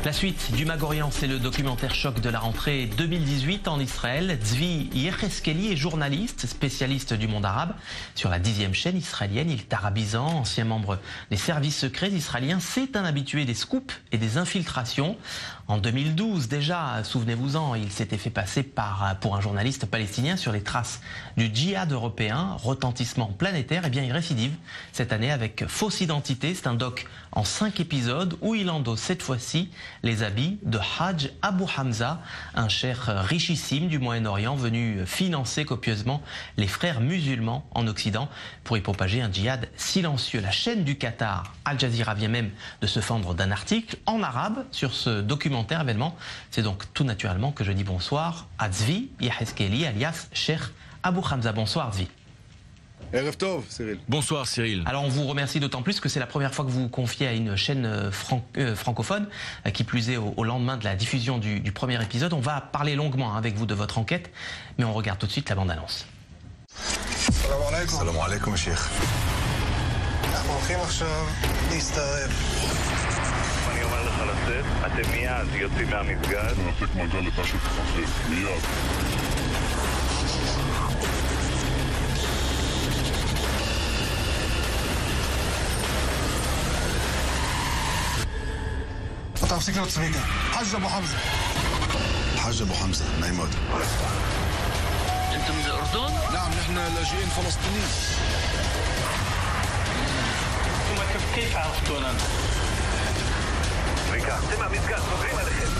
La suite du Mag-Orient, c'est le documentaire choc de la rentrée 2018 en Israël. Zvi Yecheskeli est journaliste, spécialiste du monde arabe. Sur la 10e chaîne israélienne, il est arabisant, ancien membre des services secrets israéliens. C'est un habitué des scoops et des infiltrations. En 2012 déjà, souvenez-vous-en, il s'était fait passer pour un journaliste palestinien sur les traces du djihad européen, retentissement planétaire. Eh bien, il récidive cette année avec Fausse Identité. C'est un doc en 5 épisodes où il endosse cette fois-ci les habits de Hajj Abu Hamza, un cheikh richissime du Moyen-Orient venu financer copieusement les frères musulmans en Occident pour y propager un djihad silencieux. La chaîne du Qatar, Al Jazeera, vient même de se fendre d'un article en arabe sur ce documentaire événement. C'est donc tout naturellement que je dis bonsoir à Zvi Yecheskeli, alias Cheikh Abu Hamza. Bonsoir Zvi. Bonsoir Cyril. Alors on vous remercie d'autant plus que c'est la première fois que vous vous confiez à une chaîne francophone, qui plus est au lendemain de la diffusion du premier épisode. On va parler longuement avec vous de votre enquête, mais on regarde tout de suite la bande-annonce. Salam alaikum, Cheikh. تفسير وتسميته حج ابو حمزه. حج ابو حمزه نايمود. انتم من الاردن؟ نعم نحن لاجئين فلسطينيين. كيف عرفتونا؟ ريكا سمع مسجد صغير عليكم.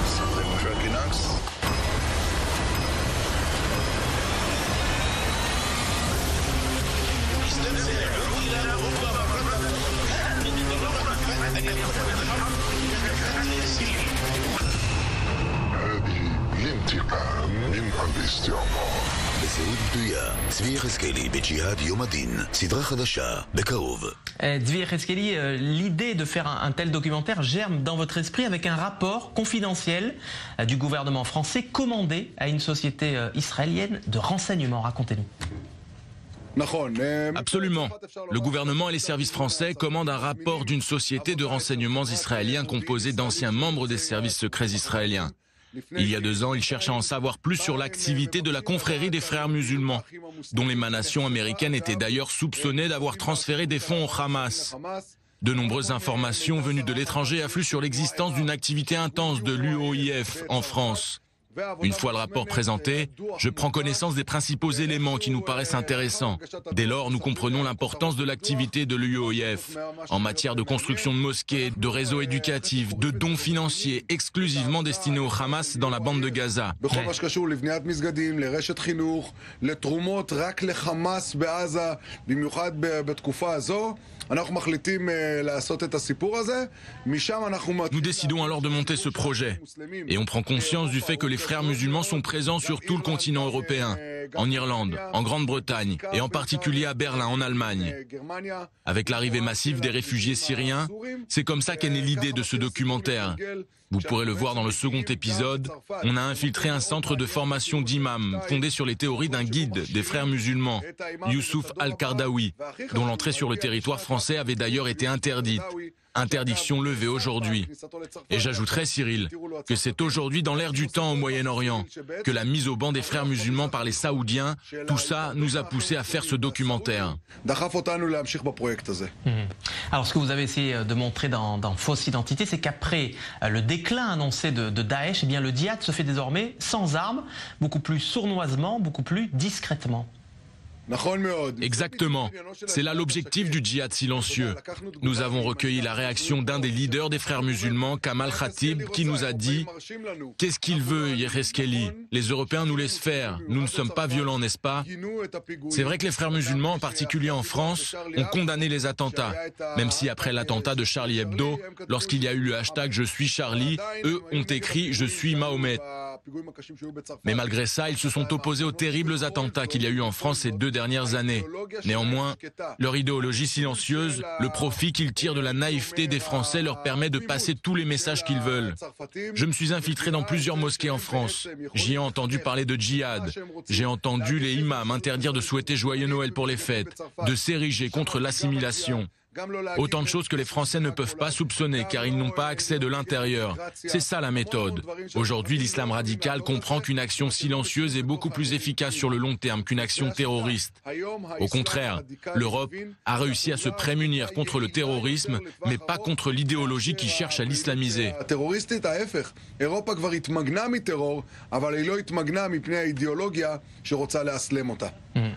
صدق مشاكي ناقص. هذه الانتقام من الاستعمار. בזהות בדויה, צבי יחזקאלי בג'יהאד יום הדין, סדרה חדשה, בקרוב. Zvi Yecheskeli, l'idée de faire un tel documentaire germe dans votre esprit avec un rapport confidentiel du gouvernement français commandé à une société israélienne de renseignement. Racontez-nous. Absolument. Le gouvernement et les services français commandent un rapport d'une société de renseignements israéliens composée d'anciens membres des services secrets israéliens. Il y a 2 ans, ils cherchaient à en savoir plus sur l'activité de la confrérie des frères musulmans, dont l'émanation américaine était d'ailleurs soupçonnée d'avoir transféré des fonds au Hamas. De nombreuses informations venues de l'étranger affluent sur l'existence d'une activité intense de l'UOIF en France. Une fois le rapport présenté, je prends connaissance des principaux éléments qui nous paraissent intéressants. Dès lors, nous comprenons l'importance de l'activité de l'UOIF en matière de construction de mosquées, de réseaux éducatifs, de dons financiers exclusivement destinés au Hamas dans la bande de Gaza. Nous décidons alors de monter ce projet et on prend conscience du fait que les frères musulmans sont présents sur tout le continent européen, en Irlande, en Grande-Bretagne et en particulier à Berlin, en Allemagne. Avec l'arrivée massive des réfugiés syriens, c'est comme ça qu'est née l'idée de ce documentaire. Vous pourrez le voir dans le second épisode, on a infiltré un centre de formation d'imams fondé sur les théories d'un guide des frères musulmans, Youssouf Al-Kardawi, dont l'entrée sur le territoire français avait d'ailleurs été interdite. Interdiction levée aujourd'hui. Et j'ajouterai, Cyril, que c'est aujourd'hui dans l'air du temps au Moyen-Orient que la mise au banc des frères musulmans par les Saoudiens, tout ça nous a poussé à faire ce documentaire. Alors ce que vous avez essayé de montrer dans Fausse Identité, c'est qu'après le déclin annoncé de Daesh, eh bien, le djihad se fait désormais sans armes, beaucoup plus sournoisement, beaucoup plus discrètement. Exactement. C'est là l'objectif du djihad silencieux. Nous avons recueilli la réaction d'un des leaders des frères musulmans, Kamal Khatib, qui nous a dit « Qu'est-ce qu'il veut, Yecheskeli? Les Européens nous laissent faire. Nous ne sommes pas violents, n'est-ce pas ?» C'est vrai que les frères musulmans, en particulier en France, ont condamné les attentats. Même si après l'attentat de Charlie Hebdo, lorsqu'il y a eu le hashtag « Je suis Charlie », eux ont écrit « Je suis Mahomet ». Mais malgré ça, ils se sont opposés aux terribles attentats qu'il y a eu en France ces 2 dernières années. Néanmoins, leur idéologie silencieuse, le profit qu'ils tirent de la naïveté des Français leur permet de passer tous les messages qu'ils veulent. Je me suis infiltré dans plusieurs mosquées en France. J'y ai entendu parler de djihad. J'ai entendu les imams interdire de souhaiter joyeux Noël pour les fêtes, de s'ériger contre l'assimilation. Autant de choses que les Français ne peuvent pas soupçonner car ils n'ont pas accès de l'intérieur. C'est ça la méthode. Aujourd'hui, l'islam radical comprend qu'une action silencieuse est beaucoup plus efficace sur le long terme qu'une action terroriste. Au contraire, l'Europe a réussi à se prémunir contre le terrorisme, mais pas contre l'idéologie qui cherche à l'islamiser.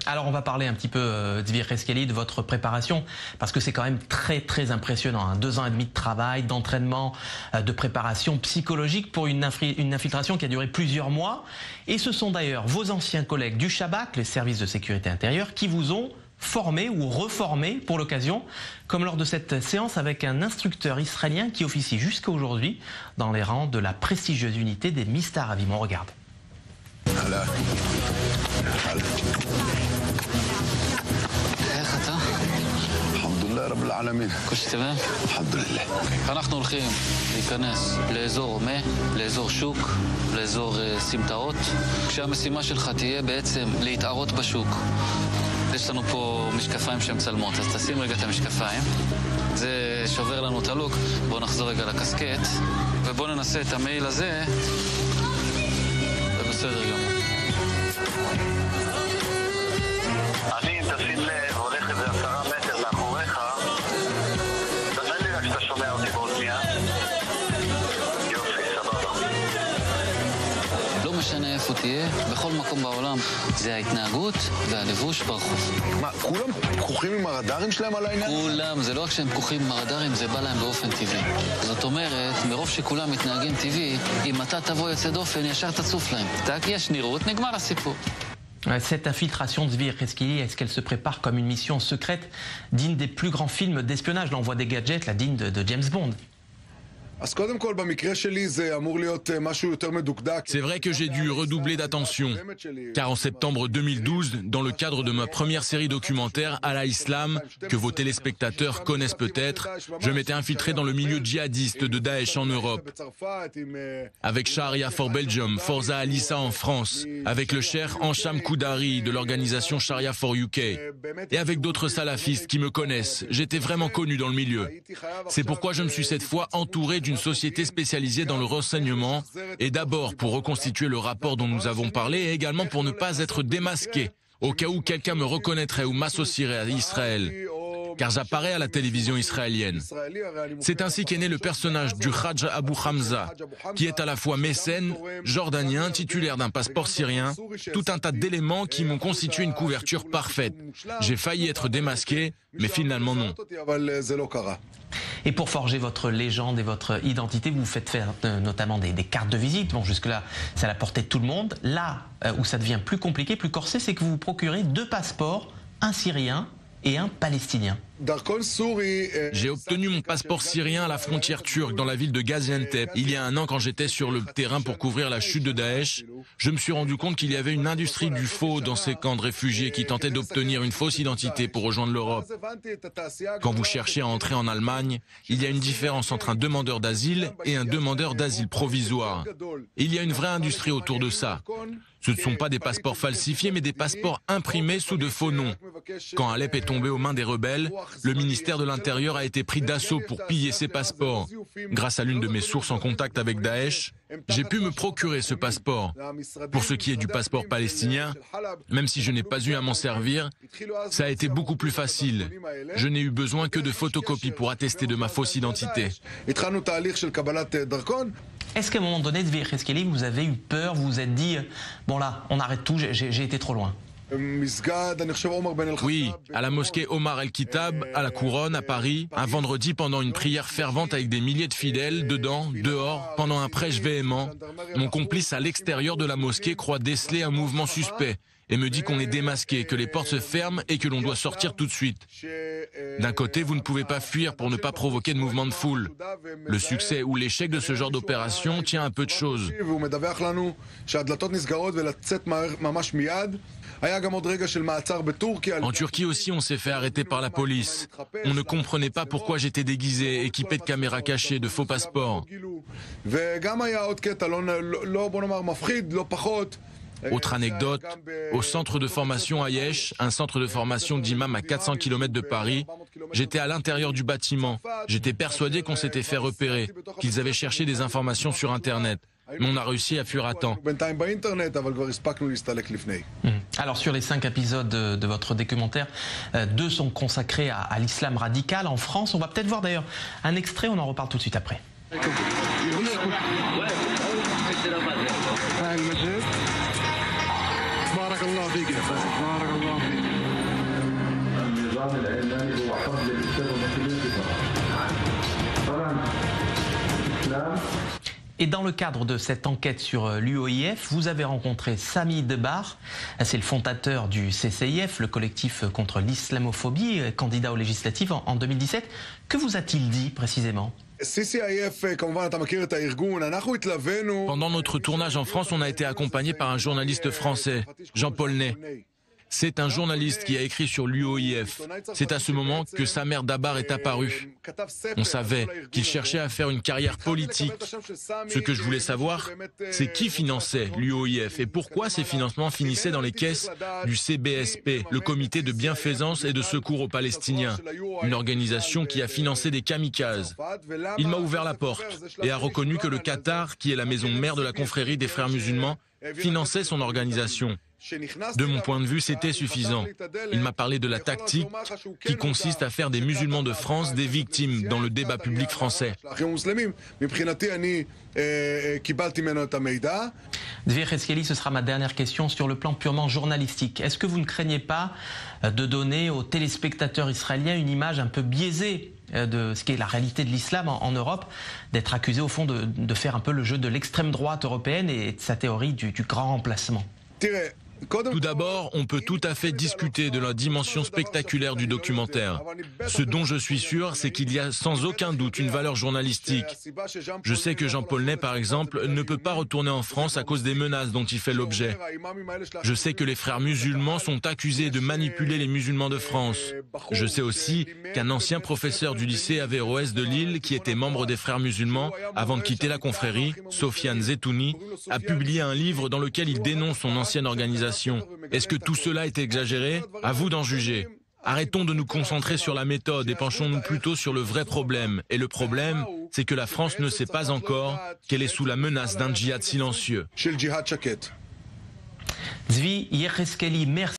Alors on va parler un petit peu, Zvi Yehezkeli, de votre préparation, parce que c'est quand même très impressionnant. Hein. 2 ans et demi de travail, d'entraînement, de préparation psychologique pour une infiltration qui a duré plusieurs mois. Et ce sont d'ailleurs vos anciens collègues du Shabak, les services de sécurité intérieure, qui vous ont formé ou reformé pour l'occasion, comme lors de cette séance avec un instructeur israélien qui officie jusqu'à aujourd'hui dans les rangs de la prestigieuse unité des Mistaravim. On regarde. איך אתה? الحمد لله رب العالمين. כוש תמם? الحمد لله. אנחנו הולכים להיכנס לאזור מה, לאזור שוק, לאזור סמטאות, כשהמשימה שלך תהיה בעצם להתערות בשוק. יש לנו פה משקפיים שהן צלמות, אז תשים רגע את המשקפיים. זה שובר לנו את הלוק. בואו נחזור רגע לקסקט, ובואו ננסה את המייל הזה. ובסדר גמור. אני, תשים לב, הולך איזה 10 מטר מאחוריך. תדמה לי רק שאתה שומע אותי באוזניה. יופי, סבבה. לא משנה איפה תהיה, בכל מקום בעולם זה ההתנהגות והלבוש ברחוב. מה, כולם פקוחים עם הרדארים שלהם על העניין? כולם, זה לא רק שהם פקוחים עם הרדארים, זה בא להם באופן טבעי. זאת אומרת, מרוב שכולם מתנהגים טבעי, אם אתה תבוא יוצא דופן, ישר תצוף להם. טק, יש נראות, נגמר הסיפור. Cette infiltration de Zvi Yehezkeli, est-ce qu'elle se prépare comme une mission secrète digne des plus grands films d'espionnage, l'envoi des gadgets, la digne de James Bond? C'est vrai que j'ai dû redoubler d'attention, car en septembre 2012, dans le cadre de ma première série documentaire Al Islam, que vos téléspectateurs connaissent peut-être, je m'étais infiltré dans le milieu djihadiste de Daesh en Europe, avec Sharia for Belgium, Forza Alissa en France, avec le cheikh Ansham Koudari de l'organisation Sharia for UK, et avec d'autres salafistes qui me connaissent. J'étais vraiment connu dans le milieu. C'est pourquoi je me suis cette fois entouré d'une société spécialisée dans le renseignement, et d'abord pour reconstituer le rapport dont nous avons parlé, et également pour ne pas être démasqué, au cas où quelqu'un me reconnaîtrait ou m'associerait à Israël, car j'apparais à la télévision israélienne. C'est ainsi qu'est né le personnage du Hajj Abu Hamza, qui est à la fois mécène, jordanien, titulaire d'un passeport syrien, tout un tas d'éléments qui m'ont constitué une couverture parfaite. J'ai failli être démasqué, mais finalement non. Et pour forger votre légende et votre identité, vous faites faire notamment des cartes de visite. Bon, jusque-là, c'est à la portée de tout le monde. Là où ça devient plus compliqué, plus corsé, c'est que vous procurez 2 passeports, un syrien et un palestinien. J'ai obtenu mon passeport syrien à la frontière turque dans la ville de Gaziantep. Il y a 1 an, quand j'étais sur le terrain pour couvrir la chute de Daesh, je me suis rendu compte qu'il y avait une industrie du faux dans ces camps de réfugiés qui tentaient d'obtenir une fausse identité pour rejoindre l'Europe. Quand vous cherchez à entrer en Allemagne, il y a une différence entre un demandeur d'asile et un demandeur d'asile provisoire. Il y a une vraie industrie autour de ça. Ce ne sont pas des passeports falsifiés, mais des passeports imprimés sous de faux noms. Quand Alep est tombé aux mains des rebelles, le ministère de l'Intérieur a été pris d'assaut pour piller ces passeports. Grâce à l'une de mes sources en contact avec Daesh, j'ai pu me procurer ce passeport. Pour ce qui est du passeport palestinien, même si je n'ai pas eu à m'en servir, ça a été beaucoup plus facile. Je n'ai eu besoin que de photocopies pour attester de ma fausse identité. Est-ce qu'à un moment donné, Zvi Yehezkeli, vous avez eu peur, vous vous êtes dit, bon là, on arrête tout, j'ai été trop loin? Oui, à la mosquée Omar El-Kitab, à la Couronne, à Paris, un vendredi pendant une prière fervente avec des milliers de fidèles, dedans, dehors, pendant un prêche véhément, mon complice à l'extérieur de la mosquée croit déceler un mouvement suspect et me dit qu'on est démasqué, que les portes se ferment et que l'on doit sortir tout de suite. D'un côté, vous ne pouvez pas fuir pour ne pas provoquer de mouvement de foule. Le succès ou l'échec de ce genre d'opération tient à peu de choses. En Turquie aussi, on s'est fait arrêter par la police. On ne comprenait pas pourquoi j'étais déguisé, équipé de caméras cachées, de faux passeports. Autre anecdote, au centre de formation Ayesh, un centre de formation d'imams à 400 km de Paris, j'étais à l'intérieur du bâtiment. J'étais persuadé qu'on s'était fait repérer, qu'ils avaient cherché des informations sur Internet. Mais on a réussi à fuir à temps. Alors sur les 5 épisodes de votre documentaire, 2 sont consacrés à l'islam radical en France. On va peut-être voir d'ailleurs un extrait, on en reparle tout de suite après. Et dans le cadre de cette enquête sur l'UOIF, vous avez rencontré Sami Debar, c'est le fondateur du CCIF, le collectif contre l'islamophobie, candidat aux législatives en 2017. Que vous a-t-il dit précisément ? Pendant notre tournage en France, on a été accompagné par un journaliste français, Jean-Paul Ney. C'est un journaliste qui a écrit sur l'UOIF. C'est à ce moment que Samer Dabar est apparu. On savait qu'il cherchait à faire une carrière politique. Ce que je voulais savoir, c'est qui finançait l'UOIF et pourquoi ces financements finissaient dans les caisses du CBSP, le Comité de bienfaisance et de secours aux Palestiniens, une organisation qui a financé des kamikazes. Il m'a ouvert la porte et a reconnu que le Qatar, qui est la maison mère de la confrérie des frères musulmans, finançait son organisation. De mon point de vue, c'était suffisant. Il m'a parlé de la tactique qui consiste à faire des musulmans de France des victimes dans le débat public français. Zvi Yehezkeli, ce sera ma dernière question sur le plan purement journalistique. Est-ce que vous ne craignez pas de donner aux téléspectateurs israéliens une image un peu biaisée de ce qu'est la réalité de l'islam en Europe, d'être accusé au fond de faire un peu le jeu de l'extrême droite européenne et de sa théorie du grand remplacement ? Tout d'abord, on peut tout à fait discuter de la dimension spectaculaire du documentaire. Ce dont je suis sûr, c'est qu'il y a sans aucun doute une valeur journalistique. Je sais que Jean-Paul Ney, par exemple, ne peut pas retourner en France à cause des menaces dont il fait l'objet. Je sais que les frères musulmans sont accusés de manipuler les musulmans de France. Je sais aussi qu'un ancien professeur du lycée Averroès de Lille, qui était membre des frères musulmans, avant de quitter la confrérie, Sofiane Zetouni, a publié un livre dans lequel il dénonce son ancienne organisation. Est-ce que tout cela est exagéré ? À vous d'en juger. Arrêtons de nous concentrer sur la méthode et penchons-nous plutôt sur le vrai problème. Et le problème, c'est que la France ne sait pas encore qu'elle est sous la menace d'un djihad silencieux. Zvi Yehezkeli, merci.